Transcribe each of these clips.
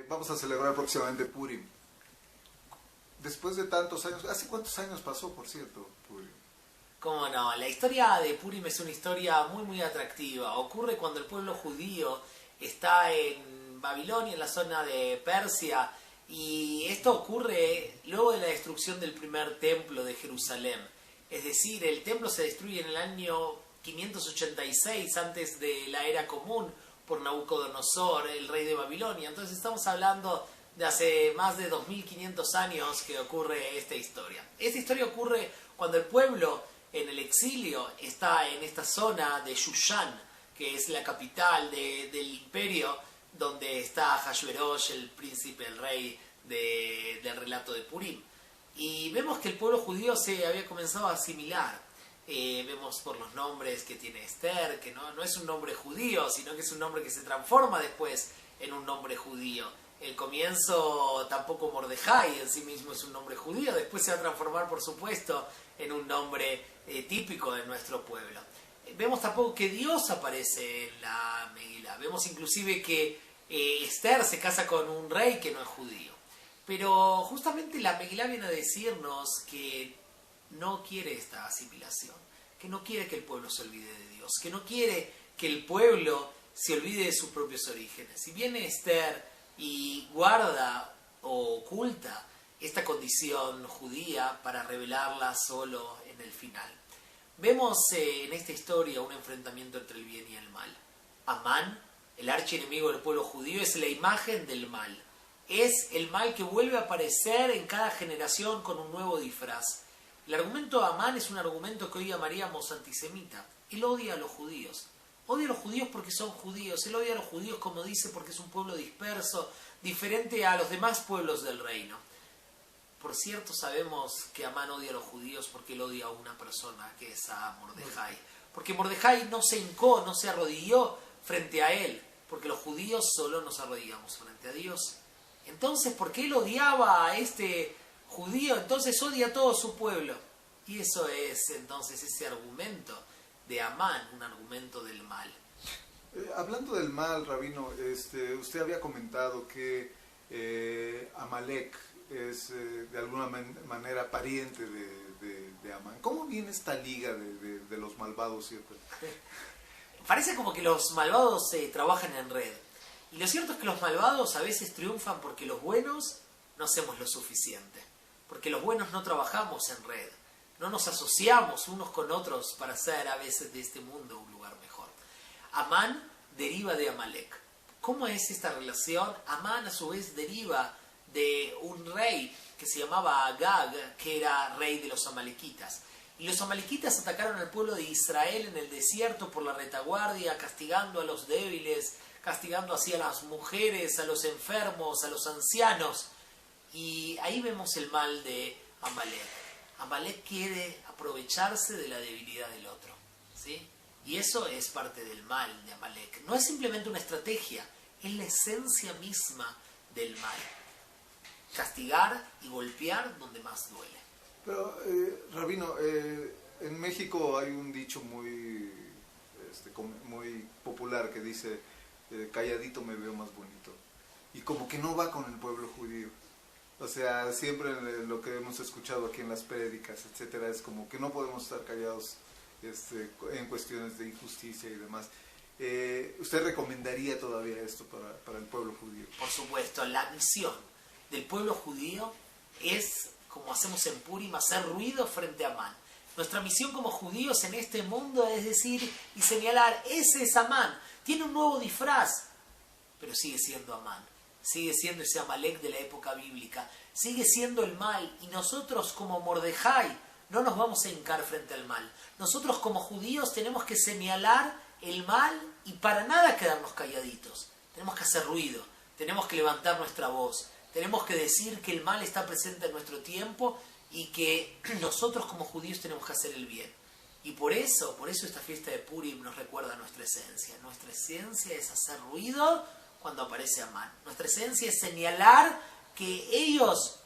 Vamos a celebrar próximamente Purim. Después de tantos años, ¿hace cuántos años pasó, por cierto, Purim? ¿Cómo no? La historia de Purim es una historia muy atractiva. Ocurre cuando el pueblo judío está en Babilonia, en la zona de Persia, y esto ocurre luego de la destrucción del primer templo de Jerusalén. Es decir, el templo se destruye en el año 586 antes de la era común por Nabucodonosor, el rey de Babilonia. Entonces estamos hablando de hace más de 2500 años que ocurre esta historia. Esta historia ocurre cuando el pueblo en el exilio está en esta zona de Shushan, que es la capital del imperio, donde está Ahasverosh, el príncipe, el rey del relato de Purim. Y vemos que el pueblo judío se había comenzado a asimilar. Vemos por los nombres que tiene Esther, que no es un nombre judío, sino que es un nombre que se transforma después en un nombre judío. El comienzo tampoco Mordejai en sí mismo es un nombre judío, después se va a transformar, por supuesto, en un nombre típico de nuestro pueblo. Vemos tampoco que Dios aparece en la Megilá. Vemos inclusive que Esther se casa con un rey que no es judío. Pero justamente la Megilá viene a decirnos que no quiere esta asimilación, que no quiere que el pueblo se olvide de Dios, que no quiere que el pueblo se olvide de sus propios orígenes. Si viene Esther y guarda o oculta esta condición judía para revelarla solo en el final. Vemos en esta historia un enfrentamiento entre el bien y el mal. Amán, el archienemigo del pueblo judío, es la imagen del mal. Es el mal que vuelve a aparecer en cada generación con un nuevo disfraz. El argumento de Amán es un argumento que hoy llamaríamos antisemita. Él odia a los judíos. Odia a los judíos porque son judíos. Él odia a los judíos, como dice, porque es un pueblo disperso, diferente a los demás pueblos del reino. Por cierto, sabemos que Amán odia a los judíos porque él odia a una persona, que es a Mordejai. Porque Mordejai no se hincó, no se arrodilló frente a él, porque los judíos solo nos arrodillamos frente a Dios. Entonces, ¿por qué él odiaba a este judío? Entonces odia a todo su pueblo. Y eso es entonces ese argumento de Amán, un argumento del mal. Hablando del mal, Rabino, usted había comentado que Amalek es de alguna manera pariente de Amán. ¿Cómo viene esta liga de los malvados, cierto? Parece como que los malvados trabajan en red. Y lo cierto es que los malvados a veces triunfan porque los buenos no hacemos lo suficiente. Porque los buenos no trabajamos en red. No nos asociamos unos con otros para hacer a veces de este mundo un lugar mejor. Amán deriva de Amalek. ¿Cómo es esta relación? Amán a su vez deriva de un rey que se llamaba Agag, que era rey de los amalequitas. Y los amalequitas atacaron al pueblo de Israel en el desierto por la retaguardia, castigando a los débiles, castigando así a las mujeres, a los enfermos, a los ancianos. Y ahí vemos el mal de Amalek. Amalek quiere aprovecharse de la debilidad del otro, ¿sí? Y eso es parte del mal de Amalek. No es simplemente una estrategia, es la esencia misma del mal. Castigar y golpear donde más duele. Pero, Rabino, en México hay un dicho muy popular que dice, calladito me veo más bonito. Y como que no va con el pueblo judío. O sea, siempre lo que hemos escuchado aquí en las prédicas, etcétera, es como que no podemos estar callados en cuestiones de injusticia y demás. ¿Usted recomendaría todavía esto para el pueblo judío? Por supuesto, la misión del pueblo judío es, como hacemos en Purim, hacer ruido frente a Amán. Nuestra misión como judíos en este mundo es decir y señalar, ese es Amán, tiene un nuevo disfraz, pero sigue siendo Amán. Sigue siendo ese Amalek de la época bíblica, sigue siendo el mal, y nosotros como Mordejai no nos vamos a hincar frente al mal. Nosotros como judíos tenemos que señalar el mal y para nada quedarnos calladitos. Tenemos que hacer ruido, tenemos que levantar nuestra voz, tenemos que decir que el mal está presente en nuestro tiempo y que nosotros como judíos tenemos que hacer el bien. Y por eso esta fiesta de Purim nos recuerda nuestra esencia. Nuestra esencia es hacer ruido cuando aparece Amán. Nuestra esencia es señalar que ellos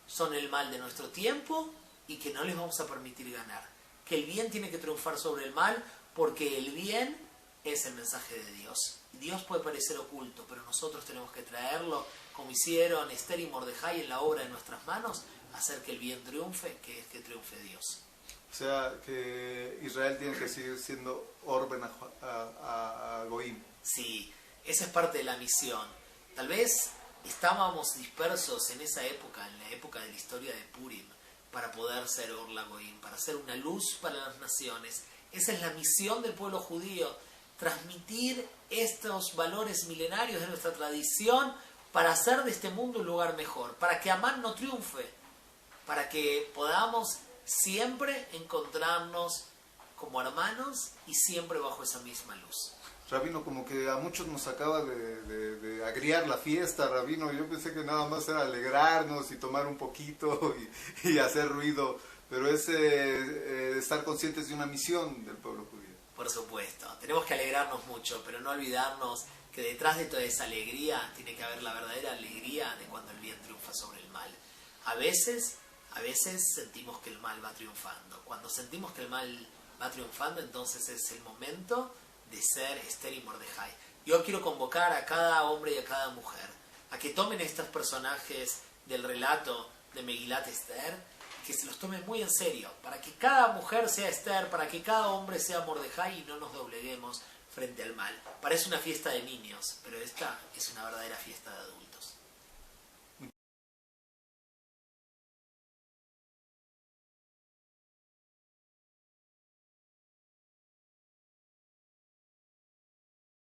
son el mal de nuestro tiempo y que no les vamos a permitir ganar. Que el bien tiene que triunfar sobre el mal porque el bien es el mensaje de Dios. Dios puede parecer oculto, pero nosotros tenemos que traerlo, como hicieron Esther y Mordejai en la obra de nuestras manos, hacer que el bien triunfe, que es que triunfe Dios. O sea, que Israel tiene que seguir siendo Orben a Goim. Sí, esa es parte de la misión. Tal vez estábamos dispersos en esa época, en la época de la historia de Purim, para poder ser Or LaGoim, para ser una luz para las naciones. Esa es la misión del pueblo judío, transmitir estos valores milenarios de nuestra tradición para hacer de este mundo un lugar mejor, para que Amán no triunfe, para que podamos siempre encontrarnos como hermanos y siempre bajo esa misma luz. Rabino, como que a muchos nos acaba de agriar la fiesta, Rabino. Yo pensé que nada más era alegrarnos y tomar un poquito y hacer ruido, pero es estar conscientes de una misión del pueblo judío. Por supuesto, tenemos que alegrarnos mucho, pero no olvidarnos que detrás de toda esa alegría tiene que haber la verdadera alegría de cuando el bien triunfa sobre el mal. A veces sentimos que el mal va triunfando. Cuando sentimos que el mal va triunfando, entonces es el momento de ser Esther y Mordejai. Yo quiero convocar a cada hombre y a cada mujer a que tomen estos personajes del relato de Megilat Esther, que se los tomen muy en serio, para que cada mujer sea Esther, para que cada hombre sea Mordejai y no nos dobleguemos frente al mal. Parece una fiesta de niños, pero esta es una verdadera fiesta de adultos.